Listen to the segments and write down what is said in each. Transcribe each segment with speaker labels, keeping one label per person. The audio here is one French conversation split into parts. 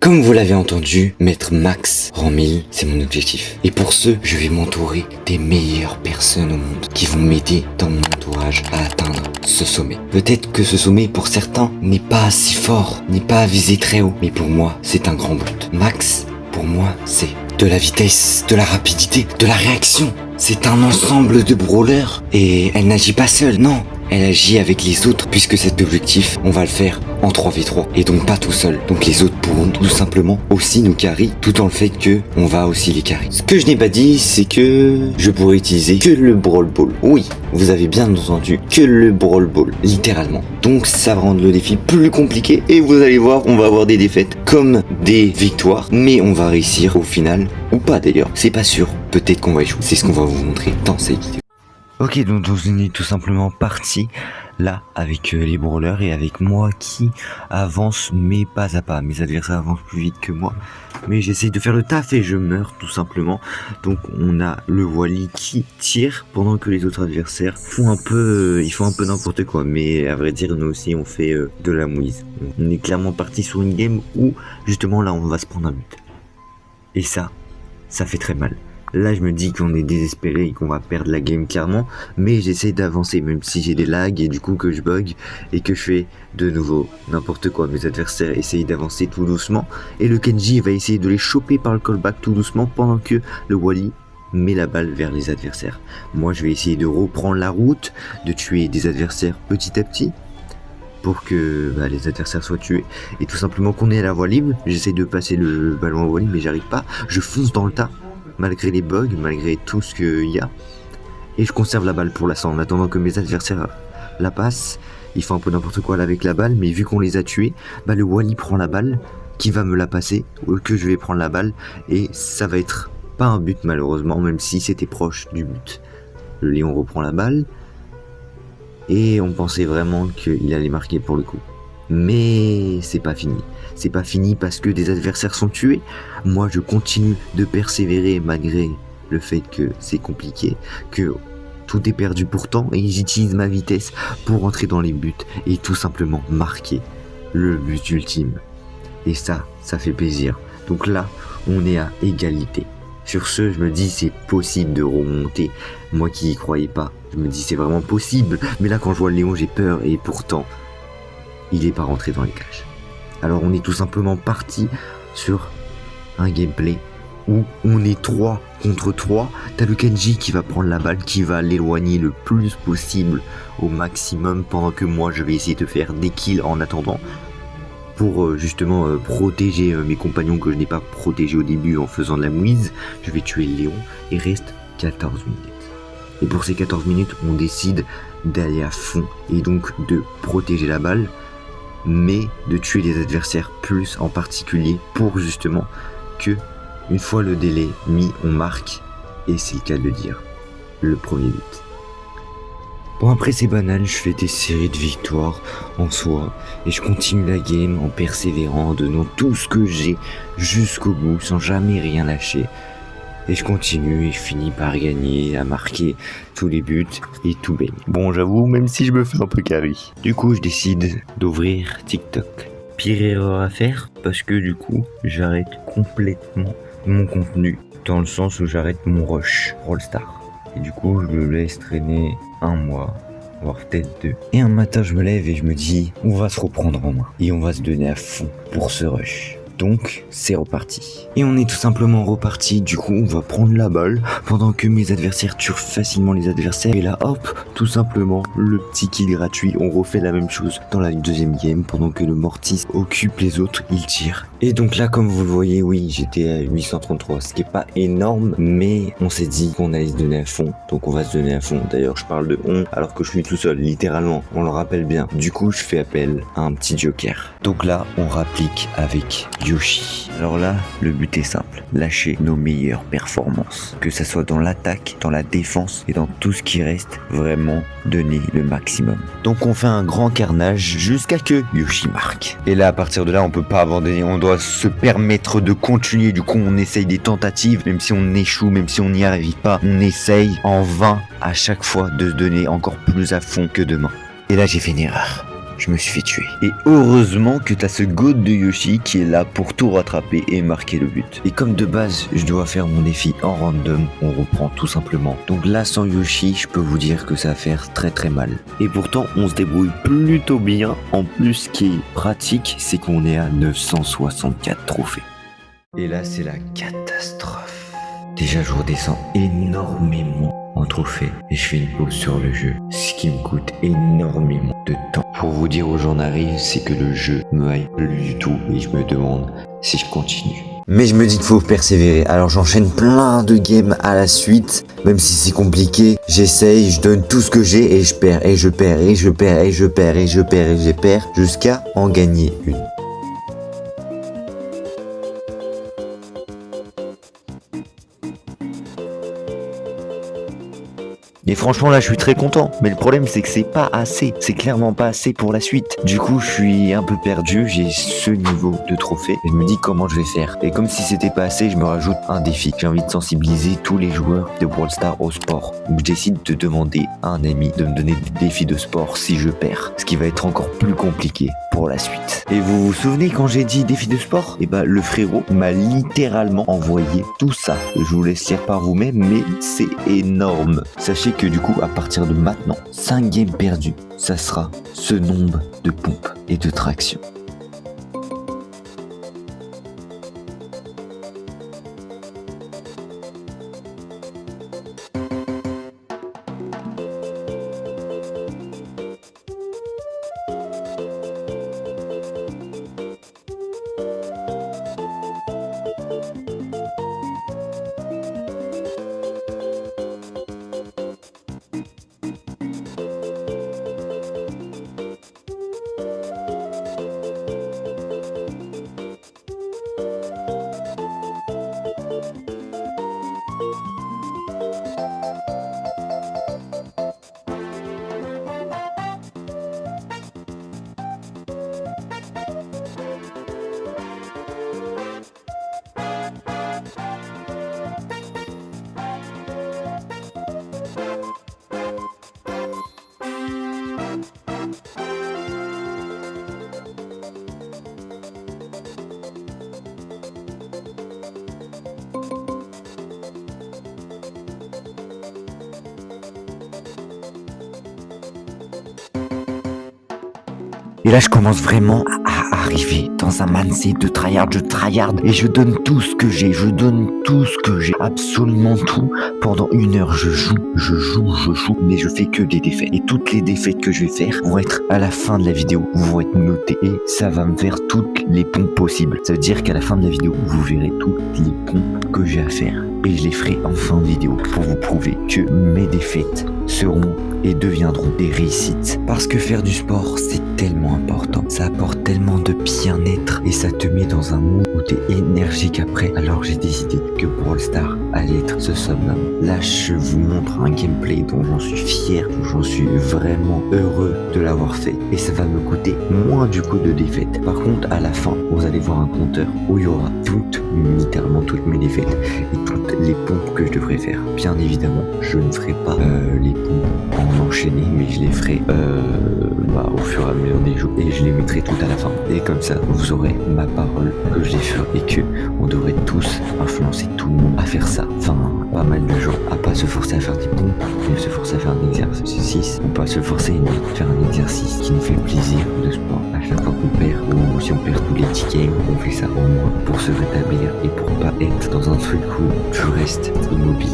Speaker 1: Comme vous l'avez entendu, mettre max rang 1000, c'est mon objectif. Et pour ce, je vais m'entourer des meilleures personnes au monde qui vont m'aider dans mon entourage à atteindre ce sommet. Peut-être que ce sommet, pour certains, n'est pas si fort, n'est pas visé très haut, mais pour moi, c'est un grand but. Max, pour moi, c'est de la vitesse, de la rapidité, de la réaction. C'est un ensemble de brawlers et elle n'agit pas seule, non. Elle agit avec les autres puisque cet objectif, on va le faire en 3v3 et donc pas tout seul. Donc les autres pourront tout simplement aussi nous carry tout en le fait que on va aussi les carry. Ce que je n'ai pas dit, c'est que je pourrais utiliser que le Brawl Ball. Oui, vous avez bien entendu, que le Brawl Ball, littéralement. Donc ça va rendre le défi plus compliqué et vous allez voir, on va avoir des défaites comme des victoires, mais on va réussir au final, ou pas d'ailleurs, c'est pas sûr. Peut-être qu'on va échouer. C'est ce qu'on va vous montrer dans cette vidéo. Ok, donc on est tout simplement parti là avec les brawlers et avec moi qui avance mais pas à pas. Mes adversaires avancent plus vite que moi, mais j'essaye de faire le taf et je meurs tout simplement. Donc on a le Wally qui tire pendant que les autres adversaires font un peu n'importe quoi. Mais à vrai dire, nous aussi on fait de la mouise. On est clairement parti sur une game où justement là on va se prendre un but. Et ça fait très mal. Là, je me dis qu'on est désespéré et qu'on va perdre la game clairement, mais j'essaie d'avancer, même si j'ai des lags et du coup que je bug et que je fais de nouveau n'importe quoi. Mes adversaires essayent d'avancer tout doucement et le Kenji va essayer de les choper par le callback tout doucement pendant que le Wally met la balle vers les adversaires. Moi, je vais essayer de reprendre la route, de tuer des adversaires petit à petit pour que les adversaires soient tués et tout simplement qu'on ait la voie libre. J'essaie de passer le ballon au Wally, mais j'arrive pas. Je fonce dans le tas. Malgré les bugs, malgré tout ce qu'il y a. Et je conserve la balle pour l'instant en attendant que mes adversaires la passent. Ils font un peu n'importe quoi là avec la balle, mais vu qu'on les a tués, le Wally prend la balle, qui va me la passer, ou que je vais prendre la balle, et ça va être pas un but malheureusement, même si c'était proche du but. Le Léon reprend la balle, et on pensait vraiment qu'il allait marquer pour le coup. Mais c'est pas fini. C'est pas fini parce que des adversaires sont tués. Moi, je continue de persévérer malgré le fait que c'est compliqué, que tout est perdu pourtant, et j'utilise ma vitesse pour entrer dans les buts et tout simplement marquer le but ultime. Et ça fait plaisir. Donc là, on est à égalité. Sur ce, je me dis c'est possible de remonter. Moi qui y croyais pas, je me dis c'est vraiment possible. Mais là, quand je vois le Léon, j'ai peur et pourtant, il est pas rentré dans les cages. Alors on est tout simplement parti sur un gameplay où on est 3 contre 3. T'as le Kenji qui va prendre la balle, qui va l'éloigner le plus possible au maximum, pendant que moi je vais essayer de faire des kills en attendant pour justement protéger mes compagnons que je n'ai pas protégés au début en faisant de la mouise. Je vais tuer le Léon, il reste 14 minutes. Et pour ces 14 minutes, on décide d'aller à fond et donc de protéger la balle, mais de tuer les adversaires plus en particulier pour justement que, une fois le délai mis, on marque, et c'est le cas de le dire, le premier but. Bon, après c'est banal, je fais des séries de victoires en soi, et je continue la game en persévérant, en donnant tout ce que j'ai jusqu'au bout, sans jamais rien lâcher. Et je continue et je finis par gagner, à marquer tous les buts et tout baigne. Bon, j'avoue, même si je me fais un peu carry. Du coup, je décide d'ouvrir TikTok. Pire erreur à faire, parce que du coup, j'arrête complètement mon contenu. Dans le sens où j'arrête mon rush All-Star. Et du coup, je le laisse traîner un mois, voire peut-être 2. Et un matin, je me lève et je me dis, on va se reprendre en main. Et on va se donner à fond pour ce rush. Donc, c'est reparti. Et on est tout simplement reparti. Du coup, on va prendre la balle pendant que mes adversaires tuent facilement les adversaires. Et là, hop, tout simplement, le petit kill gratuit. On refait la même chose dans la deuxième game. Pendant que le Mortis occupe les autres, il tire. Et donc là, comme vous le voyez, oui, j'étais à 833. Ce qui est pas énorme, mais on s'est dit qu'on allait se donner à fond. Donc on va se donner à fond. D'ailleurs, je parle de on alors que je suis tout seul, littéralement. On le rappelle bien. Du coup, je fais appel à un petit joker. Donc là, on rapplique avec Yoshi. Alors là, le but est simple, lâcher nos meilleures performances, que ça soit dans l'attaque, dans la défense et dans tout ce qui reste, vraiment donner le maximum. Donc on fait un grand carnage jusqu'à que Yoshi marque. Et là, à partir de là, on peut pas abandonner, on doit se permettre de continuer. Du coup, on essaye des tentatives, même si on échoue, même si on n'y arrive pas, on essaye en vain à chaque fois de se donner encore plus à fond que demain. Et là, j'ai fait une erreur.
Speaker 2: je me suis fait tuer. Et heureusement que t'as ce goat de Yoshi qui est là pour tout rattraper et marquer le but. Et comme de base, je dois faire mon défi en random, on reprend tout simplement. Donc là, sans Yoshi, je peux vous dire que ça va faire très très mal. Et pourtant, on se débrouille plutôt bien. En plus, ce qui est pratique, c'est qu'on est à 964 trophées. Et là, c'est la catastrophe. Déjà, je redescends énormément en trophée et je fais une pause sur le jeu, ce qui me coûte énormément de temps. Pour vous dire où j'en arrive, c'est que le jeu me hype plus du tout et je me demande si je continue.
Speaker 1: Mais je me dis qu'il faut persévérer, alors j'enchaîne plein de games à la suite. Même si c'est compliqué, j'essaye, je donne tout ce que j'ai et je perds, et je perds, et je perds, et je perds, et je perds, et je perds, jusqu'à en gagner une.
Speaker 2: Et franchement là je suis très content, mais le problème c'est que c'est pas assez, c'est clairement pas assez pour la suite. Du coup je suis un peu perdu, j'ai ce niveau de trophée et je me dis comment je vais faire. Et comme si c'était pas assez, je me rajoute un défi. J'ai envie de sensibiliser tous les joueurs de Brawl Stars au sport. Donc je décide de demander à un ami de me donner des défis de sport si je perds, ce qui va être encore plus compliqué pour la suite. Et vous vous souvenez quand j'ai dit défi de sport? Et bah le frérot m'a littéralement envoyé tout ça. Je vous laisse lire par vous-même, mais c'est énorme. Sachez que du coup, à partir de maintenant, 5 games perdus, ça sera ce nombre de pompes et de tractions. Et là, je commence vraiment à arriver dans un mindset de tryhard. Je tryhard et je donne tout ce que j'ai. Je donne tout ce que j'ai. Absolument tout. Pendant 1 heure, je joue. Mais je fais que des défaites. Et toutes les défaites que je vais faire vont être à la fin de la vidéo. Vont être notées. Et ça va me faire toutes les pompes possibles. Ça veut dire qu'à la fin de la vidéo, vous verrez toutes les pompes que j'ai à faire. Et je les ferai en fin de vidéo pour vous prouver que mes défaites seront et deviendront des réussites. Parce que faire du sport, c'est tellement important. Ça apporte tellement de bien-être et ça te met dans un mood où t'es énergique après. Alors j'ai décidé que Brawl Stars allait être ce summum. Là, je vous montre un gameplay dont j'en suis fier, dont j'en suis vraiment heureux de l'avoir fait. Et ça va me coûter moins du coup de défaites. Par contre, à la fin, vous allez voir un compteur où il y aura littéralement toutes mes défaites et toutes les pompes que je devrais faire. Bien évidemment, je ne ferai pas les pompes en enchaîné, mais je les ferai au fur et à mesure des jours et je les mettrai tout à la fin. Et comme ça, vous aurez ma parole que je les ferai et que on devrait tous influencer tout le monde à faire ça. Enfin, pas mal de gens à pas se forcer à faire des pompes, mais se forcer à faire un exercice, ou pas se forcer à faire un exercice qui nous fait plaisir de sport. À chaque fois qu'on perd, ou si on perd tous les tickets, on fait ça au moins pour se rétablir et pour pas être dans un truc où tu restes immobile.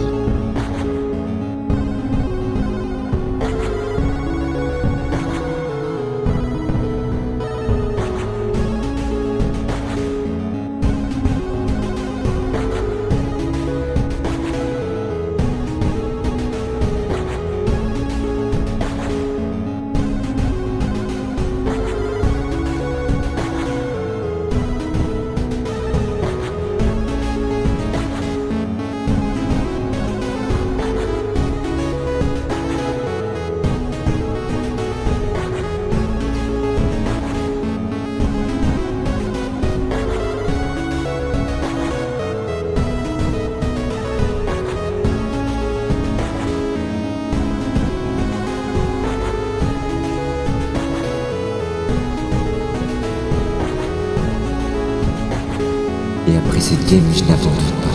Speaker 1: Et après cette game, je n'abandonne pas.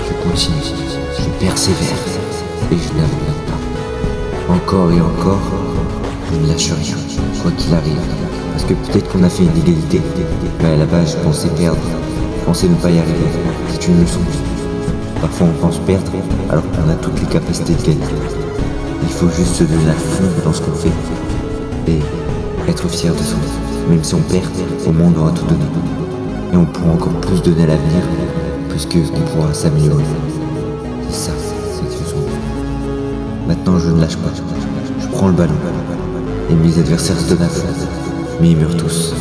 Speaker 1: Je continue, je persévère et je n'abandonne pas. Encore et encore, je ne lâche rien, quoi qu'il arrive. Parce que peut-être qu'on a fait une égalité, mais à la base, je pensais perdre. Je pensais ne pas y arriver. C'est une leçon. Parfois, on pense perdre alors qu'on a toutes les capacités de gagner. Il faut juste se donner à fond dans ce qu'on fait et être fier de soi. Même si on perd, au moins on aura tout donné. Et on pourra encore plus donner à l'avenir, puisque on pourra s'améliorer. C'est ça, cette leçon. Maintenant, je ne lâche pas. Je prends le ballon. Et mes adversaires se donnent à fond. Mais ils meurent tous.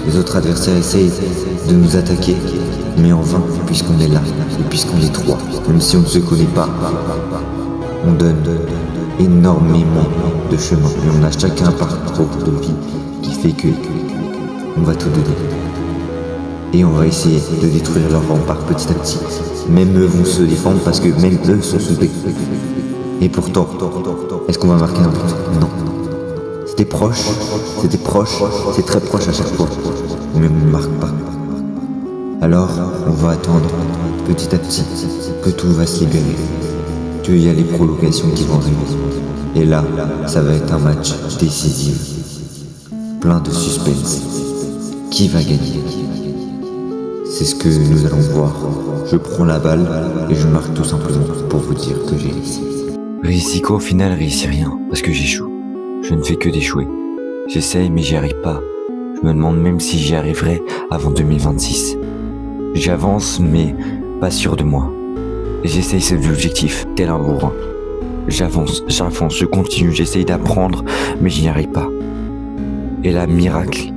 Speaker 1: Les autres adversaires essayent de nous attaquer, mais en vain, puisqu'on est là, et puisqu'on est trois. Même si on ne se connaît pas, on donne énormément de chemin. Et on a chacun un parcours de vie qui fait que on va tout donner. Et on va essayer de détruire leur rempart petit à petit. Même eux vont se défendre parce que même eux sont soudés. Et pourtant, est-ce qu'on va marquer un but? Non. C'était proche, c'est très proche à chaque fois. Mais on ne marque pas. Alors, on va attendre petit à petit que tout va se libérer. Qu'il y a les prolongations qui vont arriver. Et là, ça va être un match décisif. Plein de suspense. Qui va gagner? C'est ce que nous allons voir. Je prends la balle et je marque tout simplement pour vous dire que j'ai réussi.
Speaker 2: Réussi quoi au final? Réussi rien, parce que j'échoue. Je ne fais que d'échouer. J'essaye mais j'y arrive pas. Je me demande même si j'y arriverai avant 2026. J'avance mais pas sûr de moi. J'essaye cet objectif, tel un bourrin. J'avance, je continue, j'essaye d'apprendre mais je n'y arrive pas. Et là, miracle,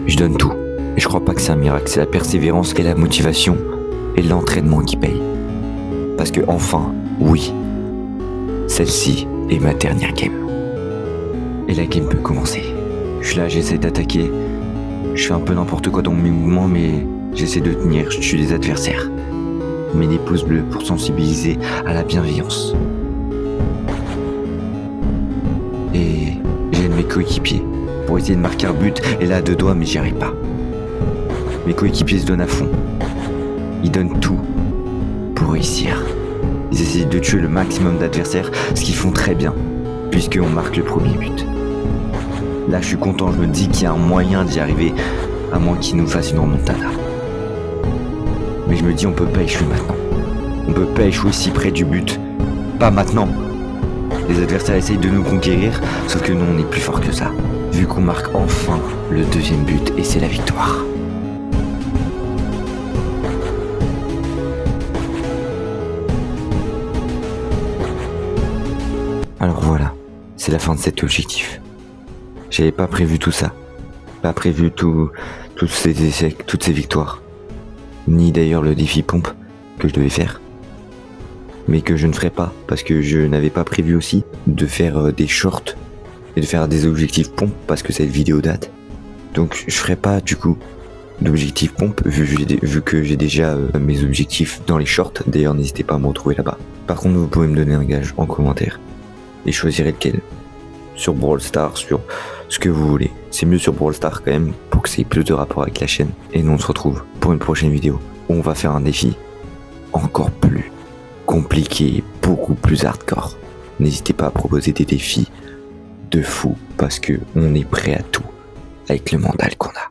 Speaker 2: je donne tout. Et je crois pas que c'est un miracle, c'est la persévérance et la motivation et l'entraînement qui payent. Parce que enfin, oui, celle-ci est ma dernière game. Et la game peut commencer. Je suis là, j'essaie d'attaquer. Je fais un peu n'importe quoi dans mes mouvements, mais j'essaie de tenir, je tue les adversaires. Je mets des pouces bleus pour sensibiliser à la bienveillance. Et j'aide mes coéquipiers pour essayer de marquer un but, et là, à 2 doigts, mais j'y arrive pas. Mes coéquipiers se donnent à fond. Ils donnent tout pour réussir. Ils essaient de tuer le maximum d'adversaires, ce qu'ils font très bien, puisqu'on marque le premier but. Là, je suis content, je me dis qu'il y a un moyen d'y arriver, à moins qu'ils nous fassent une remontada. Mais je me dis, on peut pas échouer maintenant. On peut pas échouer si près du but. Pas maintenant. Les adversaires essayent de nous conquérir, sauf que nous, on est plus fort que ça. Vu qu'on marque enfin le 2e but, et c'est la victoire. Alors voilà, c'est la fin de cet objectif. J'avais pas prévu tout ça. Pas prévu tous ces échecs, toutes ces victoires. Ni d'ailleurs le défi pompe que je devais faire. Mais que je ne ferai pas, parce que je n'avais pas prévu aussi de faire des shorts et de faire des objectifs pompe, parce que cette vidéo date. Donc je ferai pas du coup d'objectifs pompe, vu que j'ai déjà mes objectifs dans les shorts. D'ailleurs, n'hésitez pas à me retrouver là-bas. Par contre, vous pouvez me donner un gage en commentaire. Et choisirez lequel. Sur Brawl Stars, sur ce que vous voulez. C'est mieux sur Brawl Stars quand même, pour que ça ait plus de rapport avec la chaîne. Et nous on se retrouve pour une prochaine vidéo, où on va faire un défi encore plus compliqué, beaucoup plus hardcore. N'hésitez pas à proposer des défis de fou, parce que on est prêt à tout, avec le mental qu'on a.